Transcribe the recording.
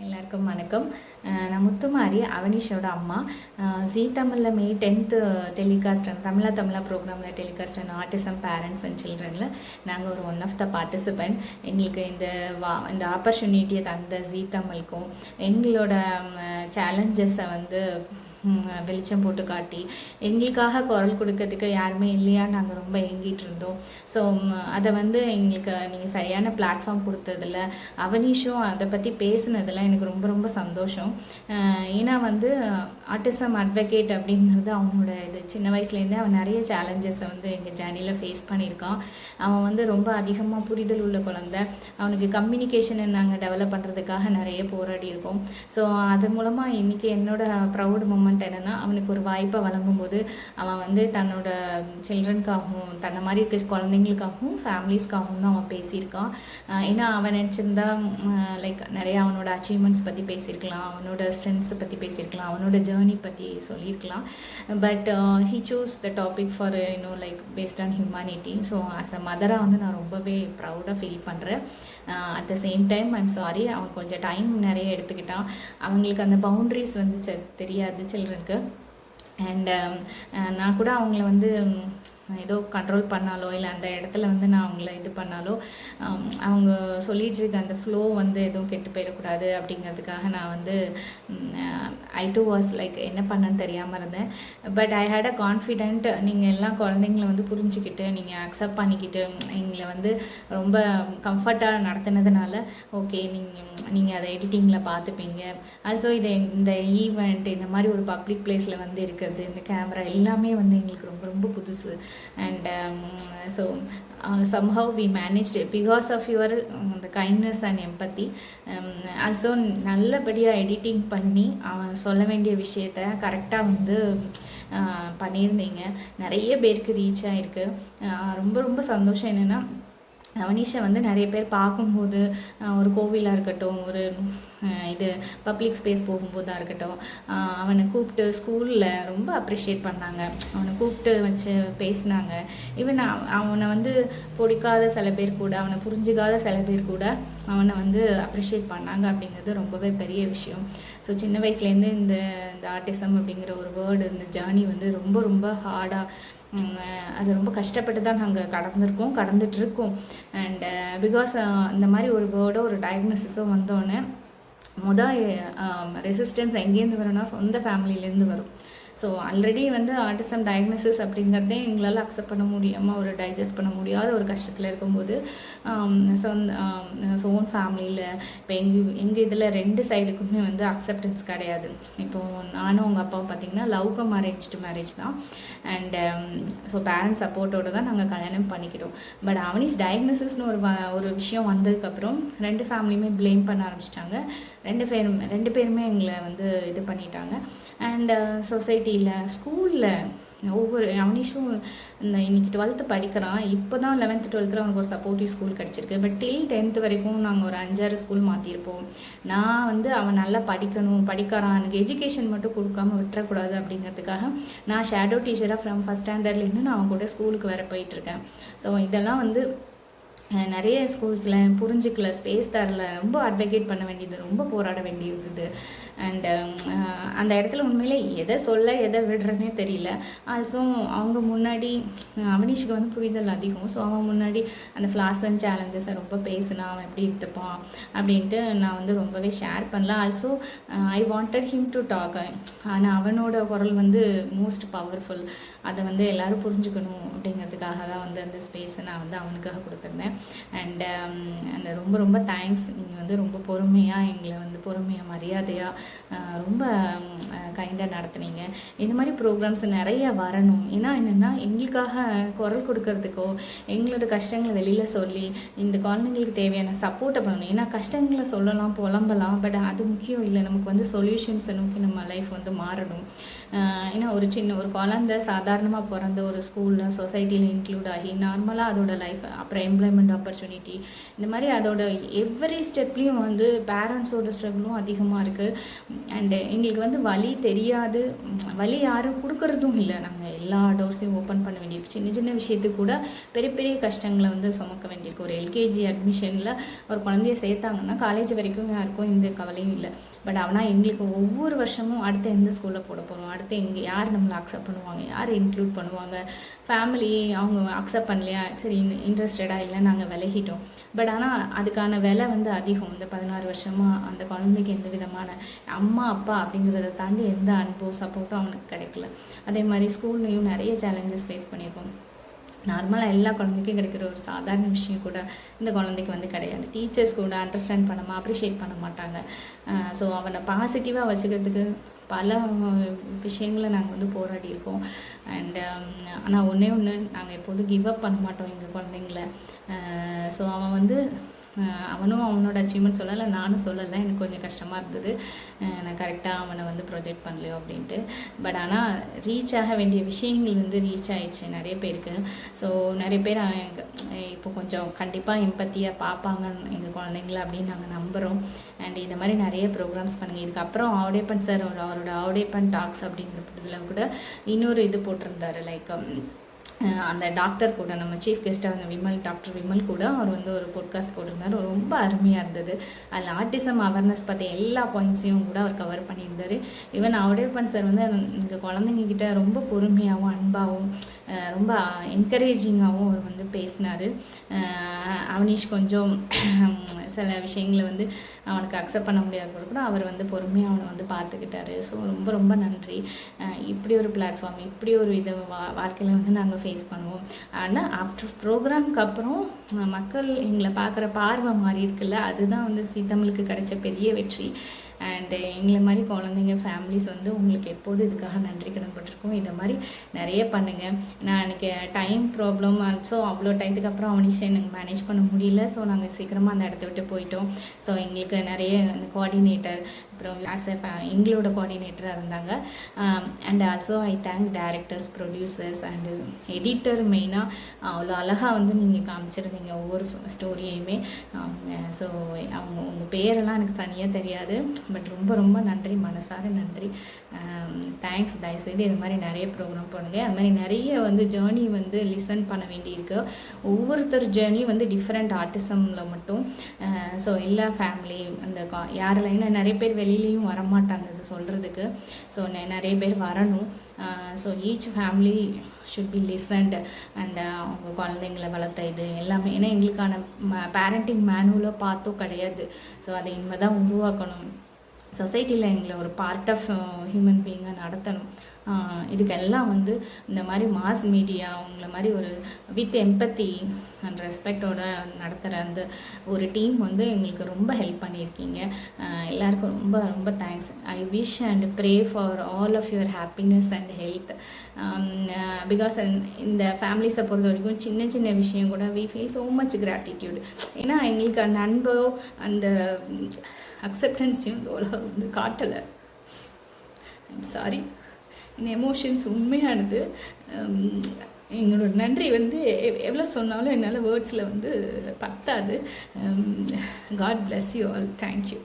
எல்லாருக்கும் வணக்கம். நான் முத்துமாரி, அவனிஷோட அம்மா. ஜீ தமிழில் மே 10th டெலிகாஸ்ட் தமிழா ப்ரோக்ராமில் டெலிகாஸ்ட் ஆட்டிசம் பேரண்ட்ஸ் அண்ட் சில்ட்ரனில் நாங்கள் ஒரு ஒன் ஆஃப் த பார்ட்டிசிபெண்ட். எங்களுக்கு இந்த ஆப்பர்ச்சுனிட்டியை தந்த ஜீ தமிழுக்கும் எங்களோட சேலஞ்சஸை வெளிச்சம் போட்டு காட்டி எங்களுக்காக குரல் கொடுக்கறதுக்கு யாருமே இல்லையா நாங்கள் ரொம்ப ஏங்கிட்டு இருந்தோம். ஸோ அதை எங்களுக்கு நீங்கள் சரியான பிளாட்ஃபார்ம் கொடுத்ததில் அவனிஷும் அதை பற்றி பேசுனதில் எனக்கு ரொம்ப ரொம்ப சந்தோஷம். ஏன்னா ஆட்டிசம் அட்வொகேட் அப்படிங்கிறது அவனோட இது சின்ன வயசுலேருந்தே அவன் நிறைய சேலஞ்சஸை எங்கள் ஜேர்னியில் ஃபேஸ் பண்ணியிருக்கான். அவன் ரொம்ப அதிகமாக புரிதல் உள்ள குழந்தை. அவனுக்கு கம்யூனிகேஷனை நாங்கள் டெவலப் பண்ணுறதுக்காக நிறைய போராடி இருக்கோம். ஸோ அது மூலமாக இன்றைக்கி என்னோட ப்ரௌட் மூமெண்ட் என்னன்னா, அவனுக்கு ஒரு வாய்ப்பை வழங்கும்போது அவன் தன்னோட சில்ட்ரனுக்காகவும் தன்னை மாதிரி இருக்க குழந்தைங்களுக்காகவும் ஃபேமிலிஸ்க்காகவும் தான் அவன் பேசியிருக்கான். ஏன்னா அவன் நினச்சிருந்தா லைக் நிறைய அவனோட அச்சீவ்மெண்ட்ஸ் பற்றி பேசியிருக்கலாம், அவனோட ஸ்ட்ரென்த்ஸை பற்றி பேசியிருக்கலாம், அவனோட ஜேர்னி பற்றி சொல்லியிருக்கலாம். But he choose the topic for like based on humanity. So as a மதராக நான் ரொம்பவே ப்ரௌடாக ஃபீல் பண்ணுறேன். At the same time I'm sorry, அவன் கொஞ்சம் டைம் நிறைய எடுத்துக்கிட்டான். அவங்களுக்கு அந்த பவுண்ட்ரிஸ் தெரியாது சில்ட்ரனுக்கு. அண்ட் நான் கூட அவங்கள ஏதோ கண்ட்ரோல் பண்ணாலோ இல்லை அந்த இடத்துல நான் அவங்கள இது பண்ணாலோ அவங்க சொல்லிட்டு இருக்க அந்த ஃப்ளோ எதுவும் கெட்டு போயிடக்கூடாது அப்படிங்கிறதுக்காக நான் ஐ டூ வாஸ் லைக் என்ன பண்ணன்னு தெரியாமல் இருந்தேன். But I had a confident. நீங்கள் எல்லாம் குழந்தைங்கள புரிஞ்சுக்கிட்டு நீங்கள் அக்செப்ட் பண்ணிக்கிட்டு எங்களை ரொம்ப கம்ஃபர்ட்டாக நடத்தினதுனால ஓகே நீங்கள் அதை எடிட்டிங்கில் பார்த்துப்பீங்க. ஆல்சோ இந்த ஈவெண்ட் இந்த மாதிரி ஒரு பப்ளிக் பிளேஸில் இருக்கிறது, இந்த கேமரா எல்லாமே எங்களுக்கு ரொம்ப ரொம்ப புதுசு. And so somehow we managed it because of your the kindness and empathy. Also நல்லபடியாக எடிட்டிங் பண்ணி அவன் சொல்ல வேண்டிய விஷயத்த கரெக்டாக பண்ணியிருந்தீங்க. நிறைய பேருக்கு ரீச் ஆகிருக்கு. ரொம்ப ரொம்ப சந்தோஷம். என்னென்னா அவனிஷை நிறைய பேர் பார்க்கும்போது ஒரு கோவிலாக இருக்கட்டும், ஒரு இது பப்ளிக் ஸ்பேஸ் போகும்போதாக இருக்கட்டும், அவனை கூப்பிட்டு ஸ்கூலில் ரொம்ப அப்ரிஷியேட் பண்ணாங்க. அவனை கூப்பிட்டு வச்சு பேசினாங்க. ஈவன் அவனை பிடிக்காத சில பேர் கூட, அவனை புரிஞ்சுக்காத சில பேர் கூட அவனை அப்ரிஷியேட் பண்ணாங்க அப்படிங்கிறது ரொம்பவே பெரிய விஷயம். ஸோ சின்ன வயசுலேருந்து இந்த ஆட்டிசம் அப்படிங்கிற ஒரு வேர்டு, இந்த ஜேர்னி ரொம்ப ரொம்ப ஹார்டாக, அது ரொம்ப கஷ்டப்பட்டு தான் நாங்கள் கடந்துட்டுருக்கோம். அண்ட் பிகாஸ் இந்த மாதிரி ஒரு வேர்டோ ஒரு டயக்னோசிஸோ வந்தோடனே ரெசிஸ்டன்ஸ் எங்கேருந்து வரும்னா சொந்த ஃபேமிலியிலேருந்து வரும். ஸோ ஆல்ரெடி ஆட்டிசம் டயக்னோசிஸ் அப்படிங்கிறதே எங்களால் அக்செப்ட் பண்ண முடியாமல் ஒரு டைஜஸ்ட் பண்ண முடியாத ஒரு கஷ்டத்தில் இருக்கும்போது ஓன் ஃபேமிலியில் இப்போ எங்கள் இதில் 2 சைடுக்குமே அக்செப்டன்ஸ் கிடையாது. இப்போது நானும் உங்கள் அப்பாவும் பார்த்திங்கன்னா லவ் கம் அரேஞ்ச்டு தான். அண்ட் ஸோ பேரண்ட்ஸ் சப்போர்ட்டோடு தான் நாங்கள் கல்யாணம் பண்ணிக்கிட்டோம். பட் அவனிஸ் டயக்னோசிஸ்னு ஒரு விஷயம் வந்ததுக்கப்புறம் 2 ஃபேமிலியுமே ப்ளேம் பண்ண ஆரம்பிச்சிட்டாங்க. 2 பேருமே எங்களை இது பண்ணிட்டாங்க. அண்ட் சொசைட்டியில், ஸ்கூலில் அவனிஷும் இன்னைக்கு 12th படிக்கிறான். இப்போ தான் 11th 12th அவனுக்கு ஒரு சப்போர்ட்டிவ் ஸ்கூல் கிடச்சிருக்கு. பட் டில் 10th வரைக்கும் நாங்கள் ஒரு 5-6 ஸ்கூல் மாற்றிருப்போம். நான் அவன் நல்லா படிக்கிறான், எனக்கு எஜுகேஷன் மட்டும் கொடுக்காம விட்டுறக்கூடாது அப்படிங்கிறதுக்காக நான் ஷேடோ டீச்சராக ஃப்ரம் ஃபஸ்ட் ஸ்டாண்டர்ட்லேருந்து நான் அவன் கூட ஸ்கூலுக்கு வேறு போயிட்டுருக்கேன். ஸோ இதெல்லாம் நிறைய ஸ்கூல்ஸில் புரிஞ்சுக்கல, ஸ்பேஸ் தரல, ரொம்ப அட்வொகேட் பண்ண வேண்டியது, ரொம்ப போராட வேண்டியது. அண்ட் அந்த இடத்துல உண்மையிலே எதை சொல்ல எதை விடுறேன்னே தெரியல. ஆல்சோ அவங்க முன்னாடி அவனிஷுக்கு புரிதல் அதிகம். ஸோ அவன் முன்னாடி அந்த ஃப்ளாஸ் அண்ட் சேலஞ்சஸை ரொம்ப பேசினான், அவன் எப்படி இருந்துப்பான் அப்படின்ட்டு நான் ரொம்பவே ஷேர் பண்ணல. Also I wanted him to talk. ஆனால் அவனோட குரல் மோஸ்ட் பவர்ஃபுல். அதை எல்லோரும் புரிஞ்சுக்கணும் அப்படிங்கிறதுக்காக தான் அந்த ஸ்பேஸை நான் அவனுக்காக கொடுத்துருந்தேன். அண்ட் அந்த ரொம்ப ரொம்ப தேங்க்ஸ். நீங்கள் ரொம்ப பொறுமையாக எங்களை பொறுமையாக மரியாதையாக ரொம்ப கைண்டாக நடத்துனீங்க. இந்த மாதிரி ப்ரோக்ராம்ஸ் நிறைய வரணும். ஏன்னா என்னென்னா எங்களுக்காக குரல் கொடுக்கறதுக்கோ எங்களோட கஷ்டங்களை வெளியில் சொல்லி இந்த குழந்தைங்களுக்கு தேவையான சப்போர்ட்டை பண்ணணும். ஏன்னா கஷ்டங்களை சொல்லலாம், புலம்பலாம், பட் அது முக்கியம் இல்லை. நமக்கு சொல்யூஷன்ஸை நோக்கி நம்ம லைஃப் மாறணும். ஏன்னா ஒரு குழந்தை சாதாரணமாக பிறந்த ஒரு ஸ்கூலில் சொசைட்டியில் இன்க்ளூட் ஆகி நார்மலாக அதோட லைஃப் அப்புறம் எம்ப்ளாய்மெண்ட் ஃபவுண்ட் ஆப்பர்ச்சுனிட்டி, இந்த மாதிரி அதோட எவ்ரி ஸ்டெப்லேயும் வந்து பேரண்ட்ஸோட ஸ்ட்ரகிளும் அதிகமாக இருக்குது. அண்டு எங்களுக்கு வந்து வழி தெரியாது, வழி யாரும் கொடுக்கறதும் இல்லை. நாங்கள் எல்லா டோர்ஸையும் ஓப்பன் பண்ண வேண்டியிருக்கு. சின்ன சின்ன விஷயத்துக்கு கூட பெரிய பெரிய கஷ்டங்களை வந்து சுமக்க வேண்டியிருக்கு. ஒரு எல்கேஜி அட்மிஷனில் ஒரு குழந்தைய சேர்த்தாங்கன்னா காலேஜ் வரைக்கும் யாருக்கும் எந்த கவலையும் இல்லை. பட் ஆனால் எங்களுக்கு ஒவ்வொரு வருஷமும் அடுத்து எந்த ஸ்கூலில் போட போகிறோம், அடுத்து எங்கே யார் நம்மளை அக்செப்ட் பண்ணுவாங்க, யார் இன்க்ளூட் பண்ணுவாங்க, ஃபேமிலி அவங்க அக்செப்ட் பண்ணலையா, சரி இன்ட்ரெஸ்டடாக இல்லை நாங்கள் விலகிட்டோம். பட் ஆனால் அதுக்கான விலை வந்து அதிகம். இந்த 16 வருஷமாக அந்த குழந்தைக்கு எந்த விதமான அம்மா அப்பா அப்படிங்கிறத தாண்டி எந்த அன்போ சப்போர்ட்டும் அவனுக்கு கிடைக்கல. அதே மாதிரி ஸ்கூல்லையும் நிறைய சேலஞ்சஸ் ஃபேஸ் பண்ணியிருக்கோம். நார்மலாக எல்லா குழந்தைக்கும் கிடைக்கிற ஒரு சாதாரண விஷயம் கூட இந்த குழந்தைக்கு வந்து கிடையாது. டீச்சர்ஸ் கூட அண்டர்ஸ்டாண்ட் பண்ணாமல் அப்ரிஷியேட் பண்ண மாட்டாங்க. ஸோ அவனை பாசிட்டிவாக வச்சுக்கிறதுக்கு பல விஷயங்களை நாங்கள் வந்து போராடி இருக்கோம். அண்டு ஆனால் ஒன்று நாங்கள் எப்போதும் கிவ் அப் பண்ண மாட்டோம் எங்கள் குழந்தைங்கள. ஸோ அவன் வந்து அவனும் அவனோட அச்சீவ்மெண்ட் சொல்லலை, நானும் சொல்லலை. எனக்கு கொஞ்சம் கஷ்டமாக இருந்தது, நான் கரெக்டாக அவனை வந்து ப்ரொஜெக்ட் பண்ணலையோ அப்படின்ட்டு. பட் ஆனால் ரீச் ஆக வேண்டிய விஷயங்கள் வந்து ரீச் ஆகிடுச்சு நிறைய பேருக்கு. ஸோ நிறைய பேர் இப்போ கொஞ்சம் கண்டிப்பாக எம்பத்தியாக பார்ப்பாங்க எங்கள் குழந்தைங்கள அப்படின்னு நாங்கள் நம்புகிறோம். அண்ட் இந்த மாதிரி நிறைய ப்ரோக்ராம்ஸ் பண்ணுங்கள். இதுக்கப்புறம் ஆவுடையப்பன் சார் அவரோட ஆவுடையப்பன் டாக்ஸ் அப்படிங்கிற இதில் கூட இன்னொரு இது போட்டிருந்தாரு. லைக் அந்த டாக்டர் கூட நம்ம சீஃப் கெஸ்ட்டாக இருந்த டாக்டர் விமல் கூட அவர் வந்து ஒரு பாட்காஸ்ட் போட்டிருந்தார். ரொம்ப அருமையாக இருந்தது. அதில் ஆர்டிசம் அவேர்னஸ் பற்றி எல்லா பாயிண்ட்ஸையும் கூட அவர் கவர் பண்ணியிருந்தார். ஈவன் ஆவுடையப்பன் சார் வந்து எங்கள் குழந்தைங்கக்கிட்ட ரொம்ப பொறுமையாகவும் அன்பாகவும் ரொம்ப என்கரேஜிங்காகவும் அவர் வந்து பேசினார். அவனீஷ் கொஞ்சம் சில விஷயங்களை வந்து அவனுக்கு அக்செப்ட் பண்ண முடியாத கூட அவர் வந்து பொறுமையாக அவனை வந்து பார்த்துக்கிட்டாரு. ஸோ ரொம்ப ரொம்ப நன்றி. இப்படி ஒரு பிளாட்ஃபார்ம், இப்படி ஒரு இதை வாழ்க்கையில் வந்து நாங்கள் ஃபேஸ் பண்ணுவோம். ஆனால் ஆஃப்டர் ப்ரோக்ராமுக்கு அப்புறம் மக்கள் எங்களை பார்க்குற பார்வை மாறி இருக்குல்ல, அதுதான் வந்து சீதமிழுக்கு கிடைச்ச பெரிய வெற்றி. அண்டு எங்களை மாதிரி குழந்தைங்க ஃபேமிலிஸ் வந்து உங்களுக்கு எப்போதும் இதுக்காக நன்றி கடன்பட்டிருக்கோம். இதை மாதிரி நிறைய பண்ணுங்கள். நான் எனக்கு டைம் ப்ராப்ளம் ஆல்சோ அவ்வளோ டைத்துக்கு அப்புறம் அவனிஷை எனக்கு மேனேஜ் பண்ண முடியல. ஸோ நாங்கள் சீக்கிரமாக அந்த இடத்த விட்டு போயிட்டோம். ஸோ எங்களுக்கு நிறைய அந்த கோஆர்டினேட்டர் அப்புறம் எங்களோட கோஆர்டினேட்டராக இருந்தாங்க. And also I thank directors, producers and editor. மெயினாக அவ்வளோ அழகாக வந்து நீங்கள் காமிச்சிருந்தீங்க ஒவ்வொரு ஸ்டோரியுமே. ஸோ உங்கள் பேரெல்லாம் எனக்கு தனியாக தெரியாது, பட் ரொம்ப ரொம்ப நன்றி, மனசார நன்றி. தேங்க்ஸ். தயவுசெய்து இது மாதிரி நிறைய ப்ரோக்ராம் பண்ணுங்கள். அது மாதிரி நிறைய வந்து ஜேர்னி வந்து லிசன் பண்ண வேண்டியிருக்கு. ஒவ்வொருத்தர் ஜேர்னி வந்து டிஃப்ரெண்ட் ஆர்டிசமில் மட்டும். ஸோ எல்லா ஃபேமிலி அந்த யாரெல்லாம், ஏன்னா நிறைய பேர் வெளியிலையும் வரமாட்டாங்க இது சொல்கிறதுக்கு. ஸோ நிறைய பேர் வரணும். So each family should be listened. And அவங்க குழந்தைங்களை வளர்த்த இது எல்லாமே, ஏன்னா எங்களுக்கான பேரண்டிங் மேனுவலோ பார்த்தோ கிடையாது. ஸோ அதை இனிமேல் தான் உருவாக்கணும். சொசைட்டியில் எங்களை ஒரு பார்ட் ஆஃப் ஹியூமன் பீயிங்காக நடத்தணும். இதுக்கெல்லாம் வந்து இந்த மாதிரி மாஸ் மீடியா அவங்கள மாதிரி ஒரு வித் எம்பத்தி அண்ட் ரெஸ்பெக்டோட நடத்துகிற அந்த ஒரு டீம் வந்து எங்களுக்கு ரொம்ப ஹெல்ப் பண்ணியிருக்கீங்க. எல்லாருக்கும் ரொம்ப ரொம்ப thanks. I wish and pray for all of your happiness and health. Because இந்த ஃபேமிலிஸை பொறுத்த வரைக்கும் சின்ன சின்ன விஷயம் கூட we feel so much gratitude. ஏன்னா எங்களுக்கு அந்த அன்போ அந்த அக்செப்டன்ஸையும் இந்த உலகம் வந்து காட்டலை. I'm sorry. இந்த எமோஷன்ஸ் உண்மையானது. எங்களோட நன்றி வந்து எவ்வளோ சொன்னாலும் என்னால் வேர்ட்ஸில் வந்து பத்தாது. God bless you all. Thank you.